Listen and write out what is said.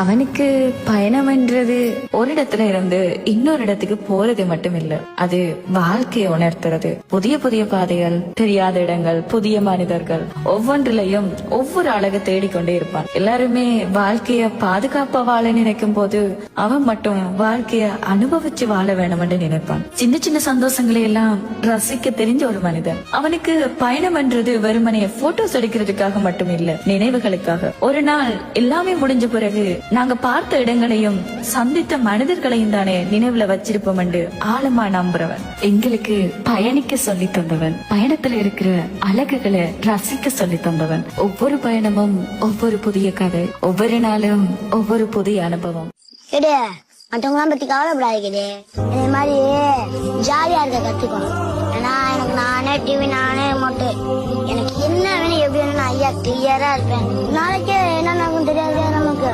அவனுக்கு பயணம்ன்றது ஒரு இடத்துல இருந்து இன்னொரு இடத்துக்கு போறது மட்டும் இல்ல, அது வாழ்க்கையை உணர்த்துறது. புதிய புதிய பாதைகள், தெரியாத இடங்கள், புதிய மனிதர்கள், ஒவ்வொன்றிலையும் ஒவ்வொரு அழகை தேடிக்கொண்டே இருப்பான். எல்லாருமே வாழ்க்கைய பாதுகாப்பா வாழ நினைக்கும் போது அவன் மட்டும் வாழ்க்கைய அனுபவிச்சு வாழ வேணும்னு நினைப்பான். சின்ன சின்ன சந்தோஷங்களை எல்லாம் ரசிக்க தெரிஞ்ச ஒரு மனிதன். அவனுக்கு பயணம் என்றது வெறுமனைய போட்டோஸ் எடுக்கிறதுக்காக மட்டும் இல்ல, நினைவுகளுக்காக. ஒரு நாள் எல்லாமே முடிஞ்ச பிறகு நாங்க பார்த்த இடங்களையும் சந்தித்த மனிதர்களையும் தானே நினைவுல வச்சிருப்போம் என்று ஆழமா நம்புறவன். எங்களுக்கு பயணிக்க சொல்லி தந்தவன், பயணத்துல இருக்கிற அழகுகளை ரசிக்க சொல்லி தந்தவன். ஒவ்வொரு பயணமும் ஒவ்வொரு புதிய கதை, ஒவ்வொரு நாளும் ஒவ்வொரு புதிய அனுபவம். மற்றவங்களாம் பத்தி கவலைப்படாதே, இதே மாதிரி ஜாலியா இருக்க கத்துக்கணும். ஏன்னா எனக்கு நானே டிவி, நானே மட்டும் எனக்கு என்ன வேணும் எப்படி வேணும் ஐயா கிளியரா இருப்பேன். நாளைக்கே என்ன நடக்கும் தெரியாது நமக்கு.